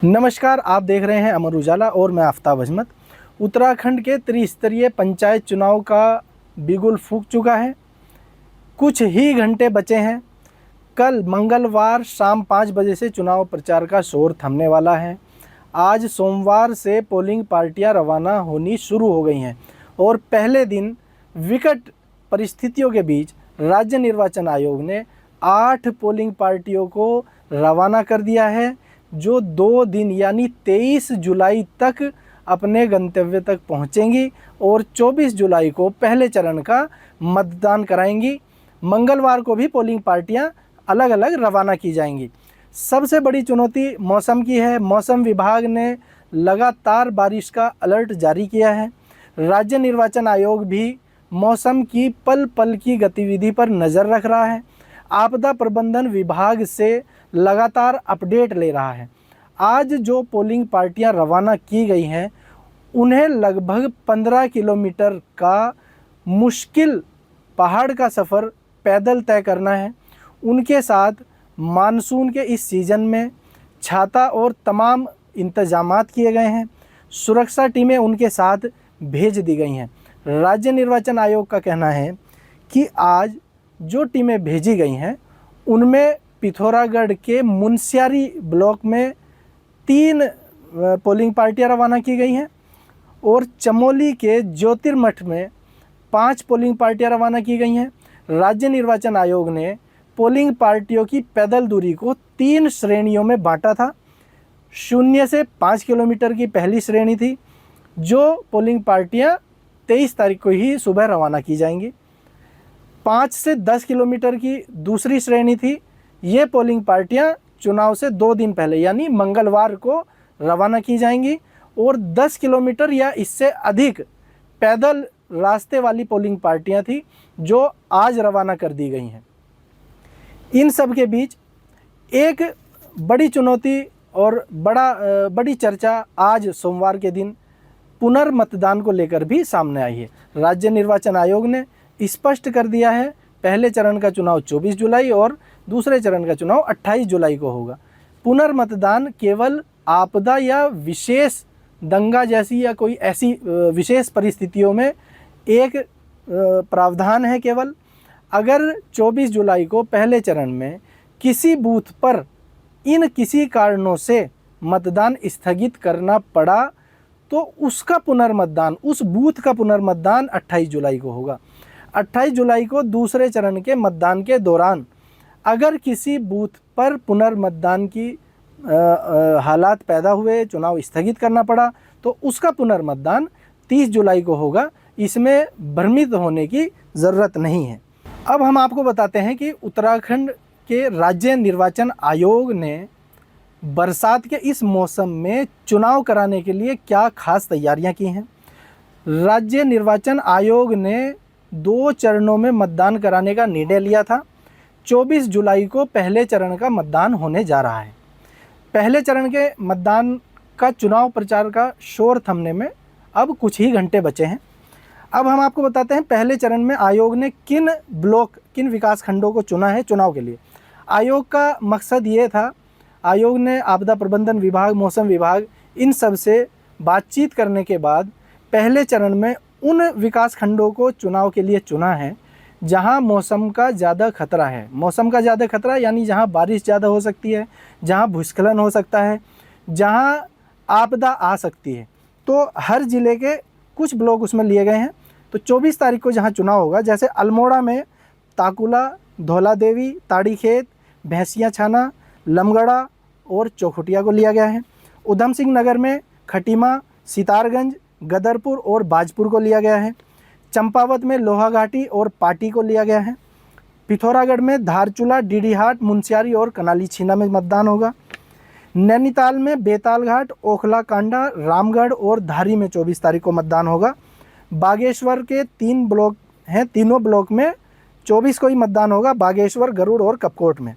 नमस्कार, आप देख रहे हैं अमर उजाला और मैं आफ्ताब अजमत। उत्तराखंड के त्रिस्तरीय पंचायत चुनाव का बिगुल फूंक चुका है। कुछ ही घंटे बचे हैं। कल मंगलवार शाम 5 बजे से चुनाव प्रचार का शोर थमने वाला है। आज सोमवार से पोलिंग पार्टियां रवाना होनी शुरू हो गई हैं और पहले दिन विकट परिस्थितियों के बीच राज्य निर्वाचन आयोग ने 8 पोलिंग पार्टियों को रवाना कर दिया है, जो 2 दिन यानी 23 जुलाई तक अपने गंतव्य तक पहुंचेंगी और 24 जुलाई को पहले चरण का मतदान कराएंगी। मंगलवार को भी पोलिंग पार्टियां अलग अलग रवाना की जाएंगी। सबसे बड़ी चुनौती मौसम की है। मौसम विभाग ने लगातार बारिश का अलर्ट जारी किया है। राज्य निर्वाचन आयोग भी मौसम की पल पल की गतिविधि पर नज़र रख रहा है। आपदा प्रबंधन विभाग से लगातार अपडेट ले रहा है। आज जो पोलिंग पार्टियां रवाना की गई हैं, उन्हें लगभग 15 किलोमीटर का मुश्किल पहाड़ का सफ़र पैदल तय करना है। उनके साथ मानसून के इस सीज़न में छाता और तमाम इंतजामात किए गए हैं। सुरक्षा टीमें उनके साथ भेज दी गई हैं। राज्य निर्वाचन आयोग का कहना है कि आज जो टीमें भेजी गई हैं, उनमें पिथौरागढ़ के मुनस्यारी ब्लॉक में 3 पोलिंग पार्टियां रवाना की गई हैं और चमोली के ज्योतिर्मठ में 5 पोलिंग पार्टियां रवाना की गई हैं। राज्य निर्वाचन आयोग ने पोलिंग पार्टियों की पैदल दूरी को 3 श्रेणियों में बांटा था। 0 से 5 किलोमीटर की पहली श्रेणी थी, जो पोलिंग पार्टियां 23 तारीख को ही सुबह रवाना की जाएंगी। 5 से 10 किलोमीटर की दूसरी श्रेणी थी। ये पोलिंग पार्टियां चुनाव से 2 दिन पहले यानी मंगलवार को रवाना की जाएंगी और 10 किलोमीटर या इससे अधिक पैदल रास्ते वाली पोलिंग पार्टियां थी, जो आज रवाना कर दी गई हैं। इन सब के बीच एक बड़ी चुनौती और बड़ी चर्चा आज सोमवार के दिन पुनर्मतदान को लेकर भी सामने आई है। राज्य निर्वाचन आयोग ने स्पष्ट कर दिया है, पहले चरण का चुनाव 24 जुलाई और दूसरे चरण का चुनाव 28 जुलाई को होगा। पुनर्मतदान केवल आपदा या विशेष दंगा जैसी या कोई ऐसी विशेष परिस्थितियों में एक प्रावधान है केवल। अगर 24 जुलाई को पहले चरण में किसी बूथ पर इन किसी कारणों से मतदान स्थगित करना पड़ा, तो उसका पुनर्मतदान, उस बूथ का पुनर्मतदान 28 जुलाई को होगा। 28 जुलाई को दूसरे चरण के मतदान के दौरान अगर किसी बूथ पर पुनर्मतदान की हालात पैदा हुए, चुनाव स्थगित करना पड़ा, तो उसका पुनर्मतदान 30 जुलाई को होगा। इसमें भ्रमित होने की ज़रूरत नहीं है। अब हम आपको बताते हैं कि उत्तराखंड के राज्य निर्वाचन आयोग ने बरसात के इस मौसम में चुनाव कराने के लिए क्या खास तैयारियां की हैं। राज्य निर्वाचन आयोग ने 2 चरणों में मतदान कराने का निर्णय लिया था। 24 जुलाई को पहले चरण का मतदान होने जा रहा है। पहले चरण के मतदान का चुनाव प्रचार का शोर थमने में अब कुछ ही घंटे बचे हैं। अब हम आपको बताते हैं पहले चरण में आयोग ने किन विकास खंडों को चुना है चुनाव के लिए। आयोग का मकसद ये था, आयोग ने आपदा प्रबंधन विभाग, मौसम विभाग, इन सब से बातचीत करने के बाद पहले चरण में उन विकास खंडों को चुनाव के लिए चुना है जहां मौसम का ज़्यादा खतरा है। मौसम का ज़्यादा खतरा यानी जहां बारिश ज़्यादा हो सकती है, जहां भूस्खलन हो सकता है, जहां आपदा आ सकती है। तो हर ज़िले के कुछ ब्लॉक उसमें लिए गए हैं। तो 24 तारीख को जहां चुनाव होगा, जैसे अल्मोड़ा में ताकुला, धौलादेवी, ताड़ीखेत, भैंसिया छाना, लमगड़ा और चौखुटिया को लिया गया है। उधम सिंह नगर में खटीमा, सितारगंज, गदरपुर और बाजपुर को लिया गया है। चंपावत में लोहाघाटी और पाटी को लिया गया है। पिथौरागढ़ में धारचूला, डीडीहाट, मुनस्यारी और कनाली छीना में मतदान होगा। नैनीताल में बेतालघाट, ओखला कांडा, रामगढ़ और धारी में 24 तारीख को मतदान होगा। बागेश्वर के 3 ब्लॉक हैं, तीनों ब्लॉक में 24 को ही मतदान होगा, बागेश्वर, गरुड़ और कपकोट में।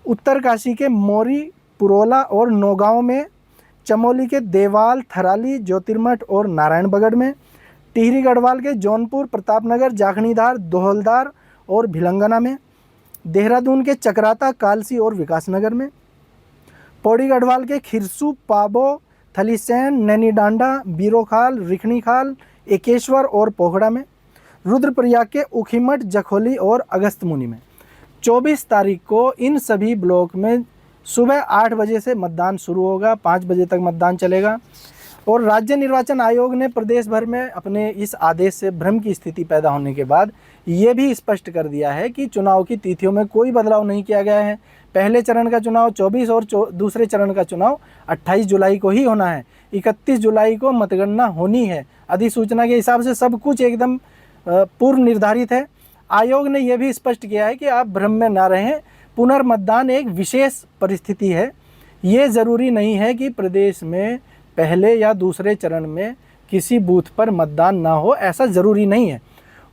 उत्तरकाशी के मोरी, पुरोला और नौगांव में, चमोली के देवाल, थराली, ज्योतिर्मठ और नारायणबगढ़ में, टिहरी गढ़वाल के जौनपुर, प्रतापनगर, जाखणीधार, दोहलदार और भिलंगना में, देहरादून के चकराता, कालसी और विकासनगर में, पौड़ी गढ़वाल के खिरसू, पाबो, थलीसैन, नैनीडांडा, बीरोखाल, रिखणीखाल, एकेश्वर और पोखड़ा में। रुद्रप्रयाग के ऊखीमठ, जखोली और अगस्त्यमुनि में। 24 तारीख को इन सभी ब्लॉक में सुबह 8 बजे से मतदान शुरू होगा, 5 बजे तक मतदान चलेगा। और राज्य निर्वाचन आयोग ने प्रदेश भर में अपने इस आदेश से भ्रम की स्थिति पैदा होने के बाद ये भी स्पष्ट कर दिया है कि चुनाव की तिथियों में कोई बदलाव नहीं किया गया है। पहले चरण का चुनाव 24 और दूसरे चरण का चुनाव 28 जुलाई को ही होना है। 31 जुलाई को मतगणना होनी है। अधिसूचना के हिसाब से सब कुछ एकदम पूर्व निर्धारित है। आयोग ने यह भी स्पष्ट किया है कि आप भ्रम में ना रहें, पुनर्मतदान एक विशेष परिस्थिति है। ये ज़रूरी नहीं है कि प्रदेश में पहले या दूसरे चरण में किसी बूथ पर मतदान ना हो, ऐसा ज़रूरी नहीं है।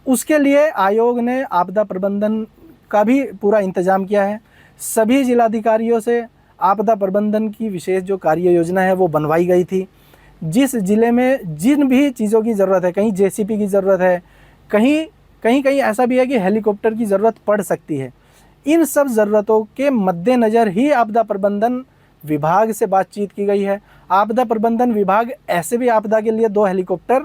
उसके लिए आयोग ने आपदा प्रबंधन का भी पूरा इंतजाम किया है। सभी जिलाधिकारियों से आपदा प्रबंधन की विशेष जो कार्य योजना है वो बनवाई गई थी। जिस ज़िले में जिन भी चीज़ों की ज़रूरत है, कहीं जेसीपी की ज़रूरत है, कहीं ऐसा भी है कि हेलीकॉप्टर की ज़रूरत पड़ सकती है, इन सब ज़रूरतों के मद्देनज़र ही आपदा प्रबंधन विभाग से बातचीत की गई है। आपदा प्रबंधन विभाग ऐसे भी आपदा के लिए 2 हेलीकॉप्टर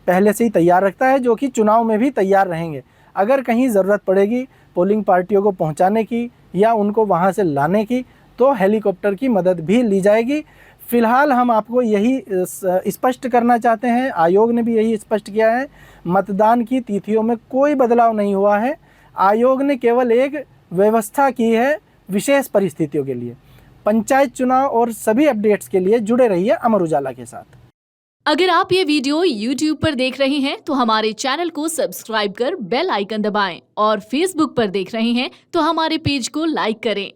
पहले से ही तैयार रखता है, जो कि चुनाव में भी तैयार रहेंगे। अगर कहीं ज़रूरत पड़ेगी पोलिंग पार्टियों को पहुंचाने की या उनको वहां से लाने की, तो हेलीकॉप्टर की मदद भी ली जाएगी। फ़िलहाल हम आपको यही स्पष्ट करना चाहते हैं, आयोग ने भी यही स्पष्ट किया है, मतदान की तिथियों में कोई बदलाव नहीं हुआ है। आयोग ने केवल एक व्यवस्था की है विशेष परिस्थितियों के लिए। पंचायत चुनाव और सभी अपडेट्स के लिए जुड़े रहिए अमर उजाला के साथ। अगर आप ये वीडियो YouTube पर देख रहे हैं तो हमारे चैनल को सब्सक्राइब कर बेल आइकन दबाएं और Facebook पर देख रहे हैं तो हमारे पेज को लाइक करें।